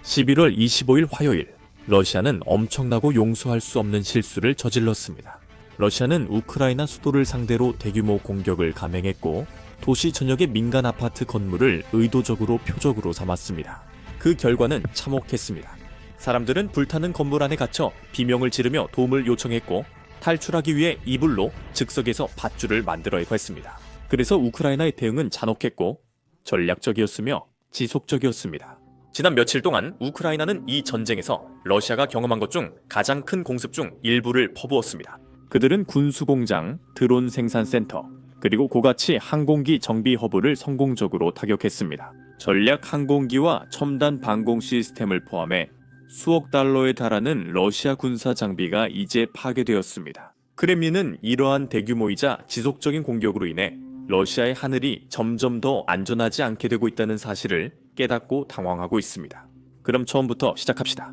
11월 25일 화요일, 러시아는 엄청나고 용서할 수 없는 실수를 저질렀습니다. 러시아는 우크라이나 수도를 상대로 대규모 공격을 감행했고 도시 전역의 민간 아파트 건물을 의도적으로 표적으로 삼았습니다. 그 결과는 참혹했습니다. 사람들은 불타는 건물 안에 갇혀 비명을 지르며 도움을 요청했고 탈출하기 위해 이불로 즉석에서 밧줄을 만들어야 했습니다. 그래서 우크라이나의 대응은 잔혹했고 전략적이었으며 지속적이었습니다. 지난 며칠 동안 우크라이나는 이 전쟁에서 러시아가 경험한 것 중 가장 큰 공습 중 일부를 퍼부었습니다. 그들은 군수공장, 드론 생산센터, 그리고 고가치 항공기 정비 허브를 성공적으로 타격했습니다. 전략 항공기와 첨단 방공 시스템을 포함해 수억 달러에 달하는 러시아 군사 장비가 이제 파괴되었습니다. 크렘린은 이러한 대규모이자 지속적인 공격으로 인해 러시아의 하늘이 점점 더 안전하지 않게 되고 있다는 사실을 깨닫고 당황하고 있습니다. 그럼 처음부터 시작합시다.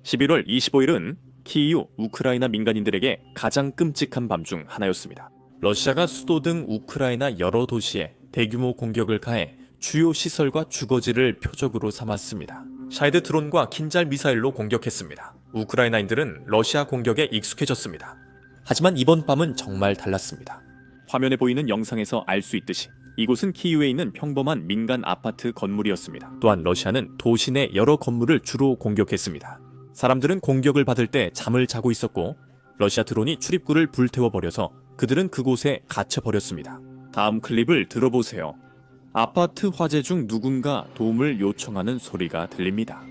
11월 25일은 키이우 우크라이나 민간인들에게 가장 끔찍한 밤 중 하나였습니다. 러시아가 수도 등 우크라이나 여러 도시에 대규모 공격을 가해 주요 시설과 주거지를 표적으로 삼았습니다. 샤이드 드론과 킨잘 미사일로 공격했습니다. 우크라이나인들은 러시아 공격에 익숙해졌습니다. 하지만 이번 밤은 정말 달랐습니다. 화면에 보이는 영상에서 알 수 있듯이 이곳은 키이우에 있는 평범한 민간 아파트 건물이었습니다. 또한 러시아는 도시 내 여러 건물을 주로 공격했습니다. 사람들은 공격을 받을 때 잠을 자고 있었고 러시아 드론이 출입구를 불태워버려서 그들은 그곳에 갇혀버렸습니다. 다음 클립을 들어보세요. 아파트 화재 중 누군가 도움을 요청하는 소리가 들립니다.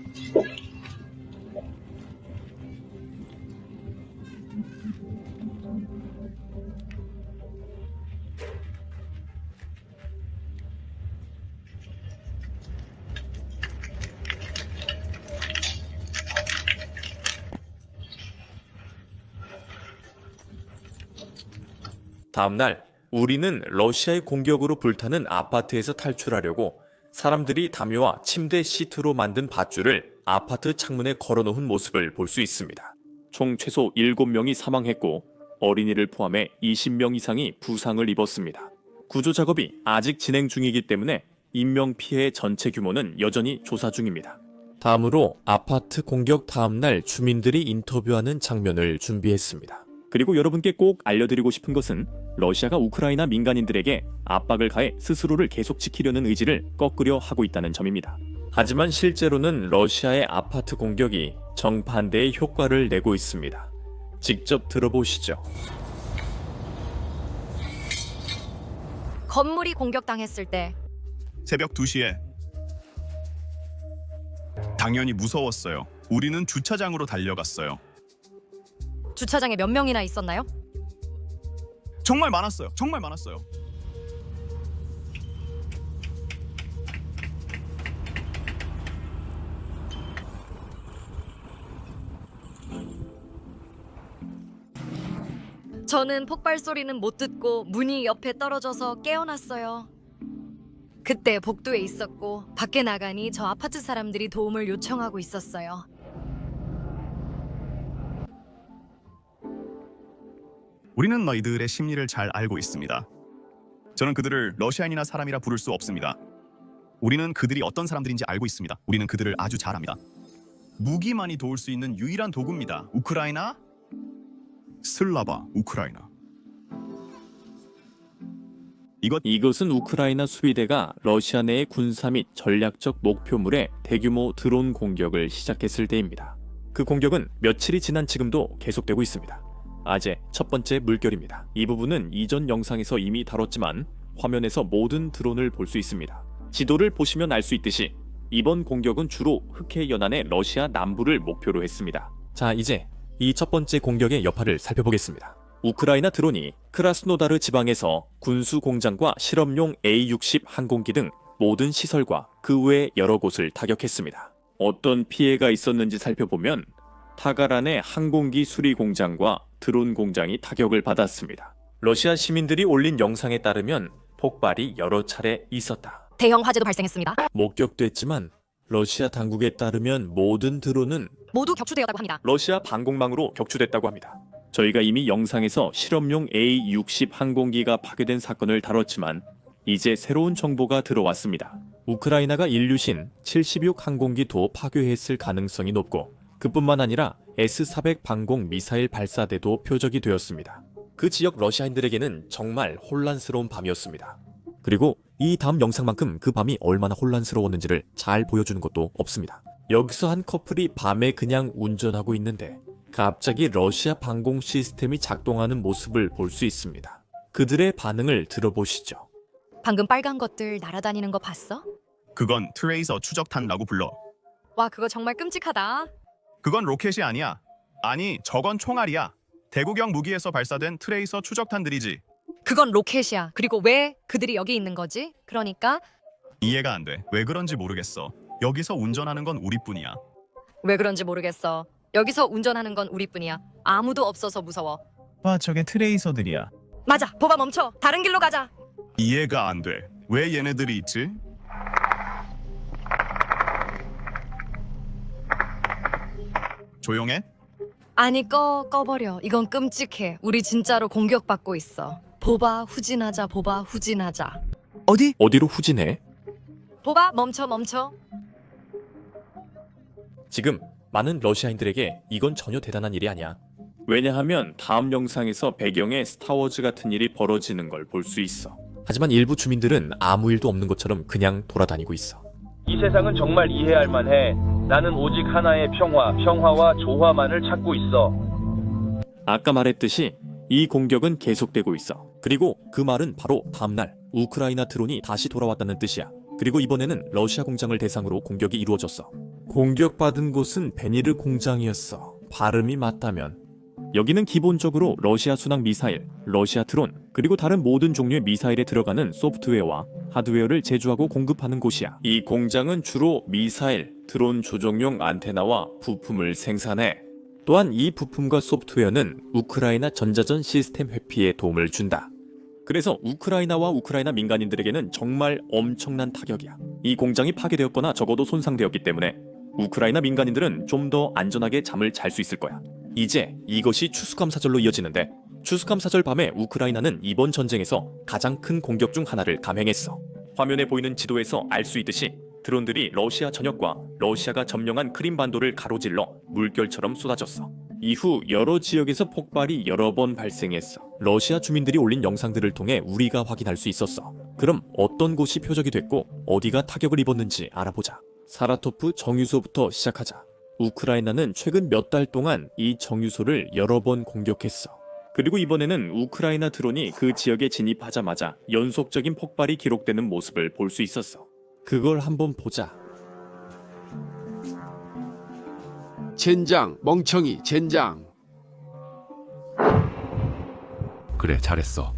다음날 우리는 러시아의 공격으로 불타는 아파트에서 탈출하려고 사람들이 담요와 침대 시트로 만든 밧줄을 아파트 창문에 걸어놓은 모습을 볼 수 있습니다. 총 최소 7명이 사망했고 어린이를 포함해 20명 이상이 부상을 입었습니다. 구조 작업이 아직 진행 중이기 때문에 인명피해의 전체 규모는 여전히 조사 중입니다. 다음으로 아파트 공격 다음날 주민들이 인터뷰하는 장면을 준비했습니다. 그리고 여러분께 꼭 알려드리고 싶은 것은 러시아가 우크라이나 민간인들에게 압박을 가해 스스로를 계속 지키려는 의지를 꺾으려 하고 있다는 점입니다. 하지만 실제로는 러시아의 아파트 공격이 정반대의 효과를 내고 있습니다. 직접 들어보시죠. 건물이 공격당했을 때 새벽 2시에 당연히 무서웠어요. 우리는 주차장으로 달려갔어요. 주차장에 몇 명이나 있었나요? 정말 많았어요. 정말 많았어요. 저는 폭발 소리는 못 듣고 문이 옆에 떨어져서 깨어났어요. 그때 복도에 있었고 밖에 나가니 저 아파트 사람들이 도움을 요청하고 있었어요. 우리는 너희들의 심리를 잘 알고 있습니다. 저는 그들을 러시아인이나 사람이라 부를 수 없습니다. 우리는 그들이 어떤 사람들인지 알고 있습니다. 우리는 그들을 아주 잘 압니다. 무기만이 도울 수 있는 유일한 도구입니다. 우크라이나, 슬라바, 우크라이나. 이것은 우크라이나 수비대가 러시아 내의 군사 및 전략적 목표물에 대규모 드론 공격을 시작했을 때입니다. 그 공격은 며칠이 지난 지금도 계속되고 있습니다. 아재 첫 번째 물결입니다. 이 부분은 이전 영상에서 이미 다뤘지만 화면에서 모든 드론을 볼 수 있습니다. 지도를 보시면 알 수 있듯이 이번 공격은 주로 흑해 연안의 러시아 남부를 목표로 했습니다. 자, 이제 이 첫 번째 공격의 여파를 살펴보겠습니다. 우크라이나 드론이 크라스노다르 지방에서 군수 공장과 실험용 A-60 항공기 등 모든 시설과 그 외 여러 곳을 타격했습니다. 어떤 피해가 있었는지 살펴보면 타가란의 항공기 수리 공장과 드론 공장이 타격을 받았습니다. 러시아 시민들이 올린 영상에 따르면 폭발이 여러 차례 있었다. 대형 화재도 발생했습니다. 목격됐지만 러시아 당국에 따르면 모든 드론은 모두 격추되었다고 합니다. 러시아 방공망으로 격추됐다고 합니다. 저희가 이미 영상에서 실험용 A-60 항공기가 파괴된 사건을 다뤘지만 이제 새로운 정보가 들어왔습니다. 우크라이나가 인류신 76 항공기도 파괴했을 가능성이 높고 그뿐만 아니라 S-400 방공 미사일 발사대도 표적이 되었습니다. 그 지역 러시아인들에게는 정말 혼란스러운 밤이었습니다. 그리고 이 다음 영상만큼 그 밤이 얼마나 혼란스러웠는지를 잘 보여주는 것도 없습니다. 여기서 한 커플이 밤에 그냥 운전하고 있는데 갑자기 러시아 방공 시스템이 작동하는 모습을 볼 수 있습니다. 그들의 반응을 들어보시죠. 방금 빨간 것들 날아다니는 거 봤어? 그건 트레이서 추적탄이라고 불러. 와, 그거 정말 끔찍하다. 그건 로켓이 아니야. 아니, 저건 총알이야. 대구경 무기에서 발사된 트레이서 추적탄들이지. 그건 로켓이야. 그리고 왜 그들이 여기 있는 거지? 그러니까 이해가 안 돼. 왜 그런지 모르겠어. 여기서 운전하는 건 우리뿐이야. 왜 그런지 모르겠어. 여기서 운전하는 건 우리뿐이야. 아무도 없어서 무서워. 봐, 저게 트레이서들이야. 맞아. 보바 멈춰. 다른 길로 가자. 이해가 안 돼. 왜 얘네들이 있지? 조용해? 아니 꺼버려. 이건 끔찍해. 우리 진짜로 공격받고 있어. 보바 후진하자. 보바 후진하자. 어디? 어디로 후진해? 보바 멈춰. 지금 많은 러시아인들에게 이건 전혀 대단한 일이 아니야. 왜냐하면 다음 영상에서 배경에 스타워즈 같은 일이 벌어지는 걸 볼 수 있어. 하지만 일부 주민들은 아무 일도 없는 것처럼 그냥 돌아다니고 있어. 이 세상은 정말 이해할 만해. 나는 오직 하나의 평화와 조화만을 찾고 있어. 아까 말했듯이 이 공격은 계속되고 있어. 그리고 그 말은 바로 다음날 우크라이나 드론이 다시 돌아왔다는 뜻이야. 그리고 이번에는 러시아 공장을 대상으로 공격이 이루어졌어. 공격받은 곳은 베니르 공장이었어. 발음이 맞다면. 여기는 기본적으로 러시아 순항 미사일, 러시아 드론, 그리고 다른 모든 종류의 미사일에 들어가는 소프트웨어와 하드웨어를 제조하고 공급하는 곳이야. 이 공장은 주로 미사일, 드론 조종용 안테나와 부품을 생산해. 또한 이 부품과 소프트웨어는 우크라이나 전자전 시스템 회피에 도움을 준다. 그래서 우크라이나와 우크라이나 민간인들에게는 정말 엄청난 타격이야. 이 공장이 파괴되었거나 적어도 손상되었기 때문에 우크라이나 민간인들은 좀 더 안전하게 잠을 잘 수 있을 거야. 이제 이것이 추수감사절로 이어지는데 추수감사절 밤에 우크라이나는 이번 전쟁에서 가장 큰 공격 중 하나를 감행했어. 화면에 보이는 지도에서 알 수 있듯이 드론들이 러시아 전역과 러시아가 점령한 크림반도를 가로질러 물결처럼 쏟아졌어. 이후 여러 지역에서 폭발이 여러 번 발생했어. 러시아 주민들이 올린 영상들을 통해 우리가 확인할 수 있었어. 그럼 어떤 곳이 표적이 됐고 어디가 타격을 입었는지 알아보자. 사라토프 정유소부터 시작하자. 우크라이나는 최근 몇 달 동안 이 정유소를 여러 번 공격했어. 그리고 이번에는 우크라이나 드론이 그 지역에 진입하자마자 연속적인 폭발이 기록되는 모습을 볼 수 있었어. 그걸 한번 보자. 젠장, 멍청이, 젠장. 그래, 잘했어.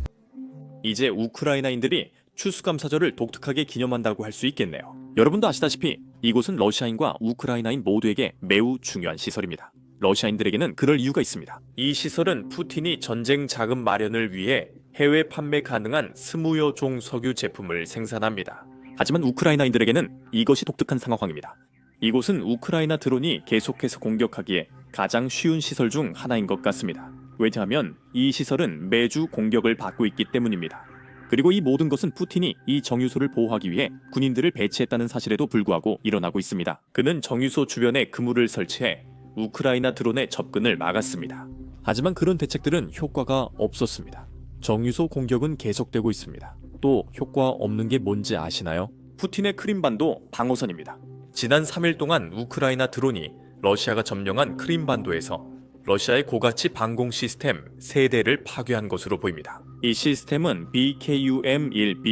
이제 우크라이나인들이 추수감사절을 독특하게 기념한다고 할 수 있겠네요. 여러분도 아시다시피 이곳은 러시아인과 우크라이나인 모두에게 매우 중요한 시설입니다. 러시아인들에게는 그럴 이유가 있습니다. 이 시설은 푸틴이 전쟁 자금 마련을 위해 해외 판매 가능한 스무여 종 석유 제품을 생산합니다. 하지만 우크라이나인들에게는 이것이 독특한 상황입니다. 이곳은 우크라이나 드론이 계속해서 공격하기에 가장 쉬운 시설 중 하나인 것 같습니다. 왜냐하면 이 시설은 매주 공격을 받고 있기 때문입니다. 그리고 이 모든 것은 푸틴이 이 정유소를 보호하기 위해 군인들을 배치했다는 사실에도 불구하고 일어나고 있습니다. 그는 정유소 주변에 그물을 설치해 우크라이나 드론의 접근을 막았습니다. 하지만 그런 대책들은 효과가 없었습니다. 정유소 공격은 계속되고 있습니다. 또 효과 없는 게 뭔지 아시나요? 푸틴의 크림반도 방어선입니다. 지난 3일 동안 우크라이나 드론이 러시아가 점령한 크림반도에서 러시아의 고가치 방공 시스템 3대를 파괴한 것으로 보입니다. 이 시스템은 BKUM-1,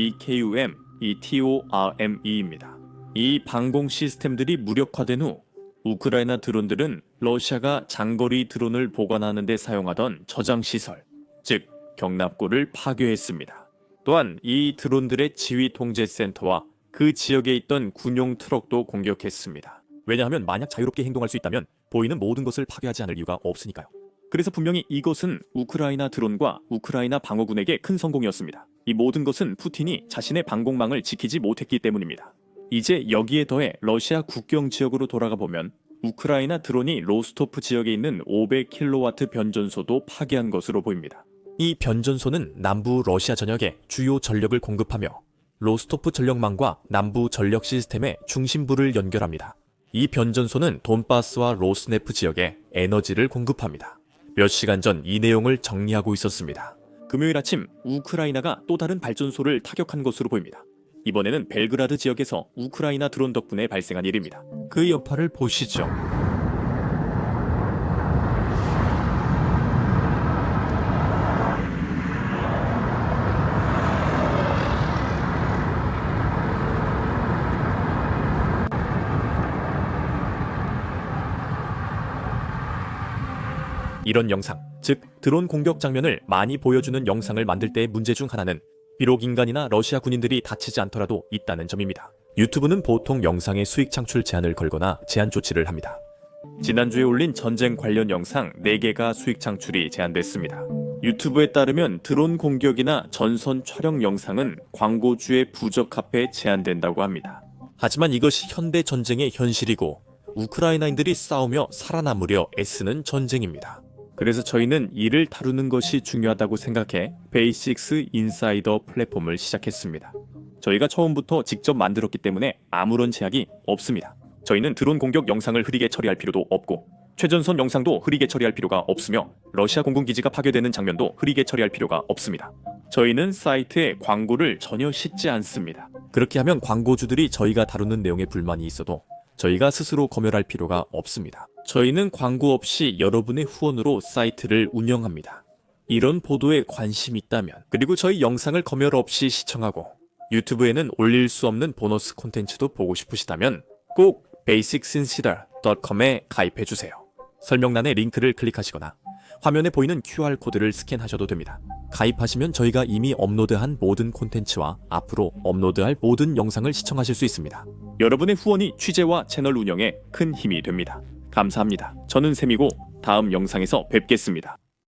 BKUM-2TORME입니다. 이 방공 시스템들이 무력화된 후 우크라이나 드론들은 러시아가 장거리 드론을 보관하는 데 사용하던 저장 시설, 즉 경납고를 파괴했습니다. 또한 이 드론들의 지휘 통제 센터와 그 지역에 있던 군용 트럭도 공격했습니다. 왜냐하면 만약 자유롭게 행동할 수 있다면 보이는 모든 것을 파괴하지 않을 이유가 없으니까요. 그래서 분명히 이것은 우크라이나 드론과 우크라이나 방어군에게 큰 성공이었습니다. 이 모든 것은 푸틴이 자신의 방공망을 지키지 못했기 때문입니다. 이제 여기에 더해 러시아 국경 지역으로 돌아가 보면 우크라이나 드론이 로스토프 지역에 있는 500kW 변전소도 파괴한 것으로 보입니다. 이 변전소는 남부 러시아 전역에 주요 전력을 공급하며 로스토프 전력망과 남부 전력 시스템의 중심부를 연결합니다. 이 변전소는 돈바스와 로스네프 지역에 에너지를 공급합니다. 몇 시간 전 이 내용을 정리하고 있었습니다. 금요일 아침 우크라이나가 또 다른 발전소를 타격한 것으로 보입니다. 이번에는 벨그라드 지역에서 우크라이나 드론 덕분에 발생한 일입니다. 그 여파를 보시죠. 이런 영상, 즉 드론 공격 장면을 많이 보여주는 영상을 만들 때의 문제 중 하나는 비록 인간이나 러시아 군인들이 다치지 않더라도 있다는 점입니다. 유튜브는 보통 영상의 수익 창출 제한을 걸거나 제한 조치를 합니다. 지난주에 올린 전쟁 관련 영상 4개가 수익 창출이 제한됐습니다. 유튜브에 따르면 드론 공격이나 전선 촬영 영상은 광고주의 부적합에 제한된다고 합니다. 하지만 이것이 현대 전쟁의 현실이고 우크라이나인들이 싸우며 살아남으려 애쓰는 전쟁입니다. 그래서 저희는 이를 다루는 것이 중요하다고 생각해 베이식스 인사이더 플랫폼을 시작했습니다. 저희가 처음부터 직접 만들었기 때문에 아무런 제약이 없습니다. 저희는 드론 공격 영상을 흐리게 처리할 필요도 없고 최전선 영상도 흐리게 처리할 필요가 없으며 러시아 공군기지가 파괴되는 장면도 흐리게 처리할 필요가 없습니다. 저희는 사이트에 광고를 전혀 싣지 않습니다. 그렇게 하면 광고주들이 저희가 다루는 내용에 불만이 있어도 저희가 스스로 검열할 필요가 없습니다. 저희는 광고 없이 여러분의 후원으로 사이트를 운영합니다. 이런 보도에 관심이 있다면, 그리고 저희 영상을 검열 없이 시청하고 유튜브에는 올릴 수 없는 보너스 콘텐츠도 보고 싶으시다면 꼭 basicsincere.com에 가입해주세요. 설명란에 링크를 클릭하시거나 화면에 보이는 QR코드를 스캔하셔도 됩니다. 가입하시면 저희가 이미 업로드한 모든 콘텐츠와 앞으로 업로드할 모든 영상을 시청하실 수 있습니다. 여러분의 후원이 취재와 채널 운영에 큰 힘이 됩니다. 감사합니다. 저는 샘이고 다음 영상에서 뵙겠습니다.